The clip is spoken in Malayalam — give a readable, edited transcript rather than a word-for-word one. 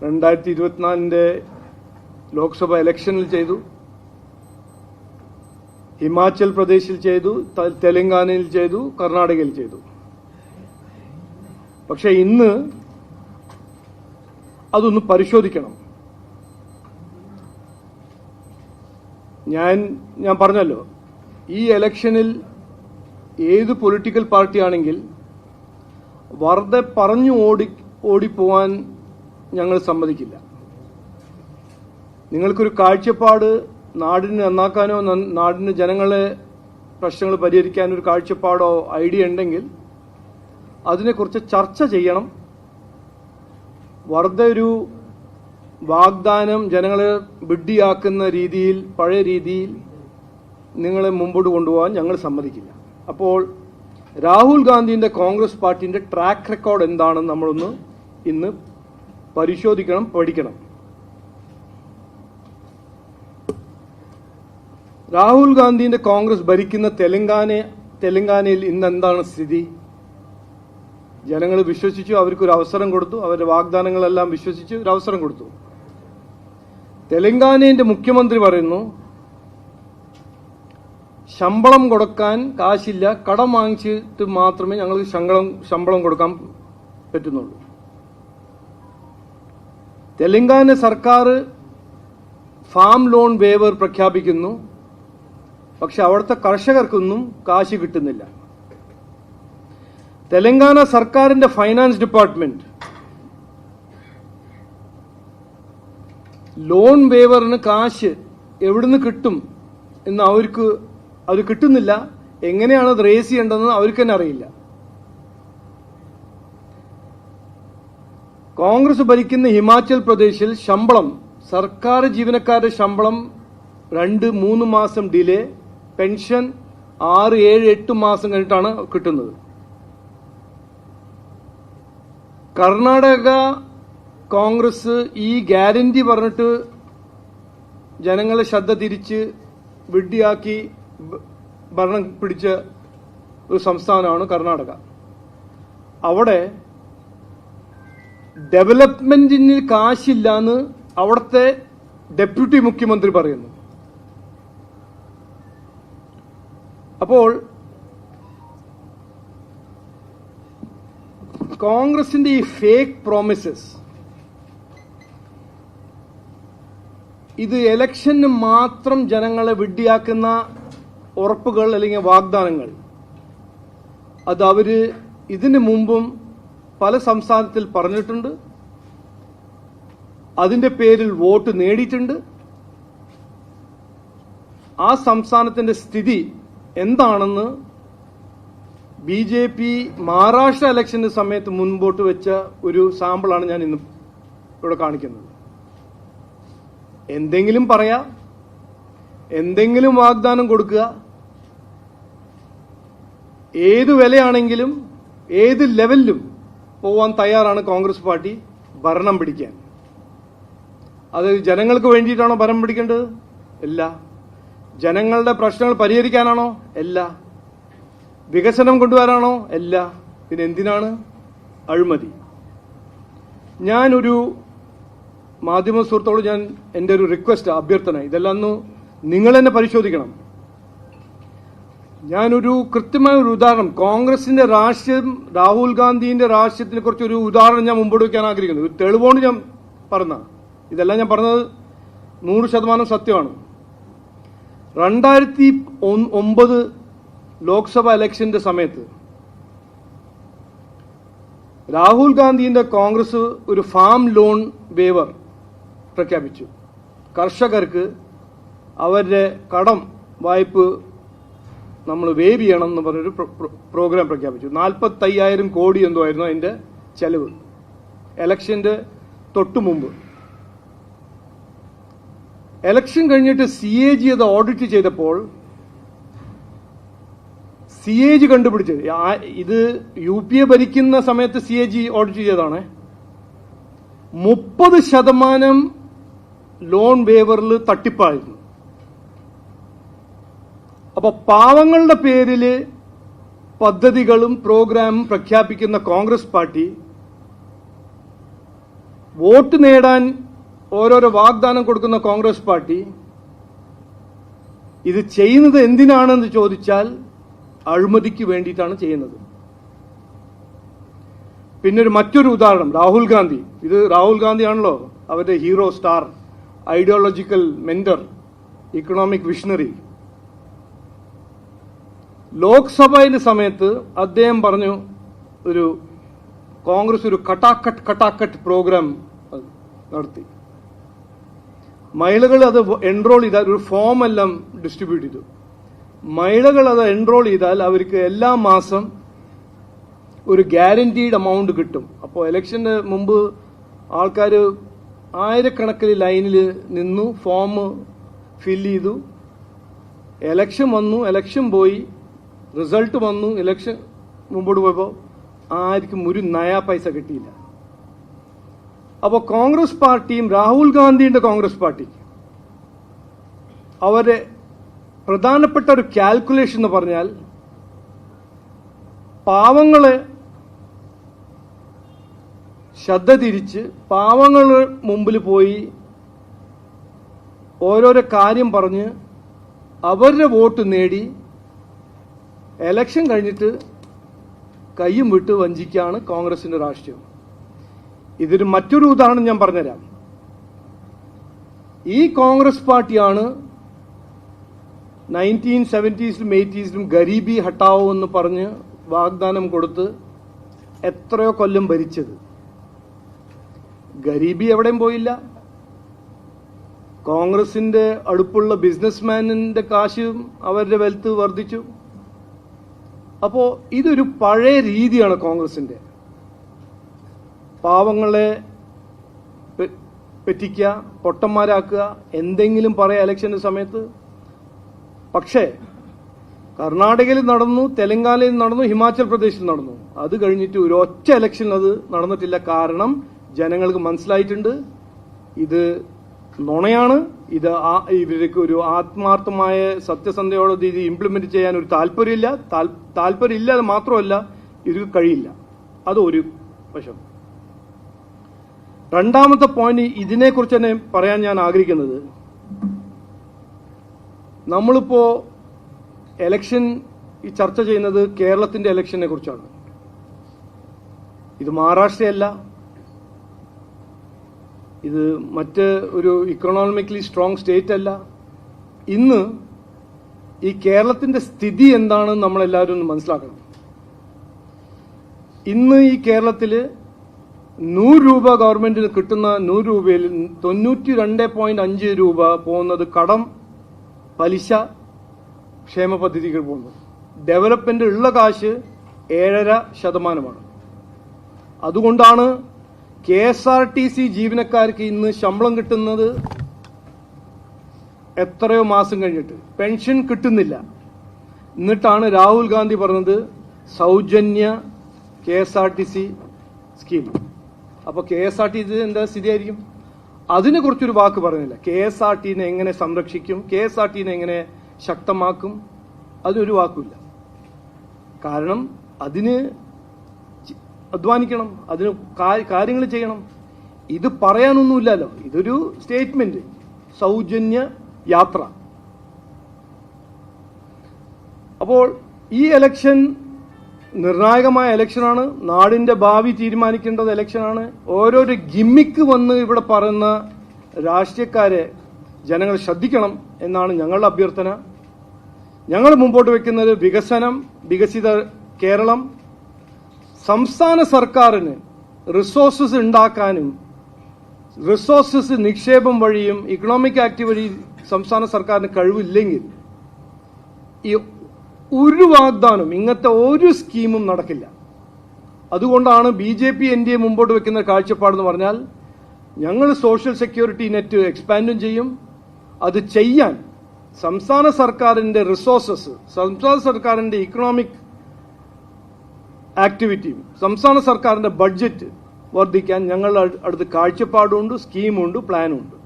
2024 ലോക്സഭ ഇലക്ഷനിൽ ചെയ്തു, ഹിമാചൽ പ്രദേശിൽ ചെയ്തു, തെലങ്കാനയിൽ ചെയ്തു, കർണാടകയിൽ ചെയ്തു. പക്ഷെ ഇന്ന് അതൊന്ന് പരിശോധിക്കണം. ഞാൻ പറഞ്ഞല്ലോ, ഈ ഇലക്ഷനിൽ ഏത് പൊളിറ്റിക്കൽ പാർട്ടിയാണെങ്കിൽ വെറുതെ പറഞ്ഞു ഓടിപ്പോവാൻ ഞങ്ങൾ സമ്മതിക്കില്ല. നിങ്ങൾക്കൊരു കാഴ്ചപ്പാട് നാടിനെ നന്നാക്കാനോ നാടിന് ജനങ്ങളെ പ്രശ്നങ്ങൾ പരിഹരിക്കാനോ ഒരു കാഴ്ചപ്പാടോ ഐഡിയ ഉണ്ടെങ്കിൽ അതിനെക്കുറിച്ച് ചർച്ച ചെയ്യണം. വെറുതെ ഒരു വാഗ്ദാനം ജനങ്ങളെ വിഡ്ഢിയാക്കുന്ന രീതിയിൽ, പഴയ രീതിയിൽ നിങ്ങളെ മുമ്പോട്ട് കൊണ്ടുപോകാൻ ഞങ്ങൾ സമ്മതിക്കില്ല. അപ്പോൾ രാഹുൽ ഗാന്ധിയുടെ കോൺഗ്രസ് പാർട്ടിയുടെ ട്രാക്ക് റെക്കോർഡ് എന്താണെന്ന് നമ്മളൊന്ന് ഇന്ന് പരിശോധിക്കണം, പഠിക്കണം. രാഹുൽ ഗാന്ധിയുടെ കോൺഗ്രസ് ഭരിക്കുന്ന തെലങ്കാനയിൽ ഇന്ന് എന്താണ് സ്ഥിതി? ജനങ്ങൾ വിശ്വസിച്ചു, അവർക്കൊരു അവസരം കൊടുത്തു, അവരുടെ വാഗ്ദാനങ്ങളെല്ലാം വിശ്വസിച്ച് ഒരു അവസരം കൊടുത്തു. തെലങ്കാനയുടെ മുഖ്യമന്ത്രി പറയുന്നു, ശമ്പളം കൊടുക്കാൻ കാശില്ല, കടം വാങ്ങിച്ചിട്ട് മാത്രമേ ഞങ്ങൾക്ക് ശമ്പളം കൊടുക്കാൻ പറ്റുന്നുള്ളൂ. തെലങ്കാന സർക്കാർ ഫാം ലോൺ വേവർ പ്രഖ്യാപിക്കുന്നു, പക്ഷെ അവിടുത്തെ കർഷകർക്കൊന്നും കാശ് കിട്ടുന്നില്ല. തെലങ്കാന സർക്കാരിന്റെ ഫൈനാൻസ് ഡിപ്പാർട്ട്മെന്റ് ലോൺ വേവറിന് കാശ് എവിടുന്ന് കിട്ടും എന്ന് അവർക്ക് അത് കിട്ടുന്നില്ല. എങ്ങനെയാണ് അത് റേസ് ചെയ്യേണ്ടതെന്ന് അവർക്ക് തന്നെ അറിയില്ല. കോൺഗ്രസ് ഭരിക്കുന്ന ഹിമാചൽ പ്രദേശിൽ സർക്കാർ ജീവനക്കാരുടെ ശമ്പളം 2-3 മാസം ഡിലേ, പെൻഷൻ 6-7-8 മാസം കഴിഞ്ഞിട്ടാണ് കിട്ടുന്നത്. കർണാടക കോൺഗ്രസ് ഈ ഗ്യാരണ്ടി പറഞ്ഞിട്ട് ജനങ്ങളെ ശ്രദ്ധ തിരിച്ച് വിഡ്ഢിയാക്കി ഭരണം പിടിച്ച ഒരു സംസ്ഥാനമാണ് കർണാടക. അവിടെ ഡെവലപ്മെന്റിന് കാശില്ലാന്ന് അവിടുത്തെ ഡെപ്യൂട്ടി മുഖ്യമന്ത്രി പറയുന്നു. അപ്പോൾ കോൺഗ്രസിന്റെ ഈ ഫേക്ക് പ്രോമിസസ്, ഇത് ഇലക്ഷന് മാത്രം ജനങ്ങളെ വിഡ്ഢിയാക്കുന്ന ഉറപ്പുകൾ അല്ലെങ്കിൽ വാഗ്ദാനങ്ങൾ, അത് അവര് ഇതിനു മുമ്പും പല സംസ്ഥാനത്തിൽ പറഞ്ഞിട്ടുണ്ട്. അതിന്റെ പേരിൽ വോട്ട് നേടിയിട്ടുണ്ട്. ആ സംസ്ഥാനത്തിന്റെ സ്ഥിതി എന്താണെന്ന് BJP മഹാരാഷ്ട്ര ഇലക്ഷന്റെ സമയത്ത് മുൻപോട്ട് വെച്ച ഒരു സാമ്പിളാണ് ഞാൻ ഇന്ന് ഇവിടെ കാണിക്കുന്നത്. എന്തെങ്കിലും പറയാ, എന്തെങ്കിലും വാഗ്ദാനം കൊടുക്കുക, ഏത് വിലയാണെങ്കിലും ഏത് ലെവലിലും പോവാൻ തയ്യാറാണ് കോൺഗ്രസ് പാർട്ടി ഭരണം പിടിക്കാൻ. അത് ജനങ്ങൾക്ക് വേണ്ടിയിട്ടാണോ ഭരണം പിടിക്കേണ്ടത്? അല്ല. ജനങ്ങളുടെ പ്രശ്നങ്ങൾ പരിഹരിക്കാനാണോ? അല്ല. വികസനം കൊണ്ടുവരാനാണോ? അല്ല. പിന്നെ എന്തിനാണ്? അഴിമതി. ഞാനൊരു മാധ്യമ സുഹൃത്തോട് എൻ്റെ ഒരു റിക്വസ്റ്റ്, അഭ്യർത്ഥന, ഇതെല്ലാം ഒന്ന് നിങ്ങൾ തന്നെ പരിശോധിക്കണം. ഞാനൊരു കൃത്യമായ ഒരു ഉദാഹരണം, കോൺഗ്രസിന്റെ രാഷ്ട്രീയം, രാഹുൽ ഗാന്ധിന്റെ രാഷ്ട്രീയത്തിനെ കുറിച്ച് ഒരു ഉദാഹരണം ഞാൻ മുമ്പോട്ട് വയ്ക്കാൻ ആഗ്രഹിക്കുന്നു. ഒരു തെളിവുകൊണ്ട് ഞാൻ പറഞ്ഞ, ഇതെല്ലാം ഞാൻ പറഞ്ഞത് 100% സത്യമാണ്. 2009 ലോക്സഭ ഇലക്ഷന്റെ സമയത്ത് രാഹുൽ ഗാന്ധിന്റെ കോൺഗ്രസ് ഒരു ഫാം ലോൺ വേവർ പ്രഖ്യാപിച്ചു. കർഷകർക്ക് അവരുടെ കടം വായ്പ നമ്മൾ വേവ് ചെയ്യണം എന്ന് പറഞ്ഞൊരു പ്രോഗ്രാം പ്രഖ്യാപിച്ചു. 45,000 കോടി എന്തോ ആയിരുന്നു അതിന്റെ ചെലവ്, ഇലക്ഷന്റെ തൊട്ടു മുമ്പ്. ഇലക്ഷൻ കഴിഞ്ഞിട്ട് CAG അത് ഓഡിറ്റ് ചെയ്തപ്പോൾ CAG കണ്ടുപിടിച്ചത്, ഇത് UPA ഭരിക്കുന്ന സമയത്ത് CAG ഓഡിറ്റ് ചെയ്തതാണ്, 30% ലോൺ വേവറിൽ തട്ടിപ്പായിരുന്നു. അപ്പൊ പാവങ്ങളുടെ പേരില് പദ്ധതികളും പ്രോഗ്രാമും പ്രഖ്യാപിക്കുന്ന കോൺഗ്രസ് പാർട്ടി വോട്ട് നേടാൻ ഓരോരോ വാഗ്ദാനം കൊടുക്കുന്ന കോൺഗ്രസ് പാർട്ടി ഇത് ചെയ്യുന്നത് എന്തിനാണെന്ന് ചോദിച്ചാൽ അഴിമതിക്ക് വേണ്ടിയിട്ടാണ് ചെയ്യുന്നത്. പിന്നെ മറ്റൊരു ഉദാഹരണം രാഹുൽ ഗാന്ധി. ഇത് രാഹുൽ ഗാന്ധിയാണല്ലോ അവരുടെ hero, star, ideological mentor, economic visionary. ലോക്സഭയിലെ സമയത്ത് അദ്ദേഹം പറഞ്ഞു, ഒരു കോൺഗ്രസ് ഒരു കട്ടാക്കട്ട് പ്രോഗ്രാം നടത്തി. മഹിളകൾ അത് എൻറോൾ ചെയ്താൽ, ഒരു ഫോം എല്ലാം ഡിസ്ട്രിബ്യൂട്ട് ചെയ്തു. മഹിളകൾ അത് എൻറോൾ ചെയ്താൽ അവർക്ക് എല്ലാ മാസം ഒരു ഗ്യാരണ്ടീഡ് എമൗണ്ട് കിട്ടും. അപ്പോൾ ഇലക്ഷന് മുമ്പ് ആൾക്കാർ ആയിരക്കണക്കിന് ലൈനിൽ നിന്നു, ഫോം ഫില്ല് ചെയ്തു. ഇലക്ഷൻ വന്നു, ഇലക്ഷൻ പോയി, റിസൾട്ട് വന്നു, ഇലക്ഷൻ മുമ്പോട്ട് പോയപ്പോൾ ആർക്കും ഒരു നയാ പൈസ കിട്ടിയില്ല. അപ്പോൾ കോൺഗ്രസ് പാർട്ടിയും രാഹുൽ ഗാന്ധിയുടെ കോൺഗ്രസ് പാർട്ടി അവരെ പ്രധാനപ്പെട്ട ഒരു കാൽക്കുലേഷൻ എന്ന് പറഞ്ഞാൽ, പാവങ്ങളെ ശ്രദ്ധ തിരിച്ച് പാവങ്ങളുടെ മുമ്പിൽ പോയി ഓരോരോ കാര്യം പറഞ്ഞ് അവരുടെ വോട്ട് നേടി എലക്ഷൻ കഴിഞ്ഞിട്ട് കയ്യും വിട്ട് വഞ്ചിക്കാണ് കോൺഗ്രസിന്റെ രാഷ്ട്രീയം. ഇതിന് മറ്റൊരു ഉദാഹരണം ഞാൻ പറഞ്ഞുതരാം. ഈ കോൺഗ്രസ് പാർട്ടിയാണ് 1970s-ലും 80s-ലും ഗരീബി ഹട്ടാവോ എന്ന് പറഞ്ഞ് വാഗ്ദാനം കൊടുത്ത് എത്രയോ കൊല്ലം ഭരിച്ചത്. ഗരീബി എവിടെയും പോയില്ല. കോൺഗ്രസിന്റെ അടുപ്പുള്ള ബിസിനസ്മാനിന്റെ കാശും അവരുടെ വെൽത്ത് വർദ്ധിച്ചു. അപ്പോ ഇതൊരു പഴയ രീതിയാണ് കോൺഗ്രസിന്റെ. പാവങ്ങളെ പറ്റിക്കുക, പൊട്ടന്മാരാക്കുക, എന്തെങ്കിലും പറയാം ഇലക്ഷന്റെ സമയത്ത്. പക്ഷേ കർണാടകയിൽ നടന്നു, തെലങ്കാനയിൽ നടന്നു, ഹിമാചൽ പ്രദേശിൽ നടന്നു. അത് കഴിഞ്ഞിട്ട് ഒരു ഒറ്റ ഇലക്ഷൻ അത് നടന്നിട്ടില്ല. കാരണം ജനങ്ങൾക്ക് മനസ്സിലായിട്ടുണ്ട് ഇത് നുണയാണ്. ഇത് ഇവർക്ക് ഒരു ആത്മാർത്ഥമായ സത്യസന്ധയോടെ ഇത് ഇംപ്ലിമെന്റ് ചെയ്യാൻ ഒരു താല്പര്യമില്ല. താല്പര്യമില്ല മാത്രമല്ല, ഇത് കഴിയില്ല. അത് ഒരു വശം. രണ്ടാമത്തെ പോയിന്റ് ഇതിനെക്കുറിച്ച് തന്നെ പറയാൻ ഞാൻ ആഗ്രഹിക്കുന്നത്, നമ്മളിപ്പോ എലക്ഷൻ ഈ ചർച്ച ചെയ്യുന്നത് കേരളത്തിന്റെ ഇലക്ഷനെ കുറിച്ചാണ്. ഇത് മഹാരാഷ്ട്രയല്ല, ഇത് മറ്റ് ഒരു ഇക്കണോമിക്കലി സ്ട്രോങ് സ്റ്റേറ്റ് അല്ല. ഇന്ന് ഈ കേരളത്തിന്റെ സ്ഥിതി എന്താണെന്ന് നമ്മളെല്ലാവരും ഒന്ന് മനസ്സിലാക്കണം. ഇന്ന് ഈ കേരളത്തില് 100 രൂപ ഗവൺമെന്റിന് കിട്ടുന്ന 100 രൂപയിൽ 92.5 രൂപ പോകുന്നത് കടം, പലിശ, ക്ഷേമ പദ്ധതികൾ പോകുന്നു. ഡെവലപ്മെന്റ് ഉള്ള കാശ് 7.5%. അതുകൊണ്ടാണ് KSRTC ജീവനക്കാർക്ക് ഇന്ന് ശമ്പളം കിട്ടുന്നത് എത്രയോ മാസം കഴിഞ്ഞിട്ട്, പെൻഷൻ കിട്ടുന്നില്ല. എന്നിട്ടാണ് രാഹുൽ ഗാന്ധി പറഞ്ഞത് സൗജന്യ KSRTC സ്കീം. അപ്പൊ KSRTC എന്താ സ്ഥിതിയായിരിക്കും? അതിനെ കുറിച്ചൊരു വാക്ക് പറഞ്ഞില്ല. KSRTCനെ എങ്ങനെ സംരക്ഷിക്കും, KSRTCനെ എങ്ങനെ ശക്തമാക്കും, അതിനൊരു വാക്കുമില്ല. കാരണം അതിന് അധ്വാനിക്കണം, അതിന് കാര്യങ്ങൾ ചെയ്യണം. ഇത് പറയാനൊന്നുമില്ലല്ലോ. ഇതൊരു സ്റ്റേറ്റ്മെന്റ്, സൗജന്യ യാത്ര. അപ്പോൾ ഈ ഇലക്ഷൻ നിർണായകമായ ഇലക്ഷനാണ്. നാടിന്റെ ഭാവി തീരുമാനിക്കേണ്ടത് ഇലക്ഷനാണ്. ഓരോരോ ഗിമ്മിക്ക് വന്ന് ഇവിടെ പറയുന്ന രാഷ്ട്രീയക്കാരെ ജനങ്ങൾ ശ്രദ്ധിക്കണം എന്നാണ് ഞങ്ങളുടെ അഭ്യർത്ഥന. ഞങ്ങൾ മുമ്പോട്ട് വെക്കുന്നത് വികസനം, വികസിത കേരളം. സംസ്ഥാന സർക്കാരിന് റിസോഴ്സസ് ഉണ്ടാക്കാനും റിസോഴ്സസ് നിക്ഷേപം വഴിയും ഇക്കണോമിക് ആക്ടിവിറ്റി വഴി സംസ്ഥാന സർക്കാരിന് കഴിവില്ലെങ്കിൽ ഈ ഒരു വാഗ്ദാനം, ഇങ്ങനത്തെ ഒരു സ്കീമും നടക്കില്ല. അതുകൊണ്ടാണ് BJP NDA മുമ്പോട്ട് വെക്കുന്ന കാഴ്ചപ്പാടെന്ന് പറഞ്ഞാൽ, ഞങ്ങൾ സോഷ്യൽ സെക്യൂരിറ്റി നെറ്റ് എക്സ്പാൻഡും ചെയ്യും. അത് ചെയ്യാൻ സംസ്ഥാന സർക്കാരിന്റെ റിസോഴ്സസ്, സംസ്ഥാന സർക്കാരിന്റെ ഇക്കണോമിക് ആക്ടിവിറ്റിയും സംസ്ഥാന സർക്കാരിന്റെ ബഡ്ജറ്റ് വർദ്ധിക്കാൻ ഞങ്ങളുടെ അടുത്ത് കാഴ്ചപ്പാടുണ്ട്, സ്കീമുണ്ട്, പ്ലാനുണ്ട്.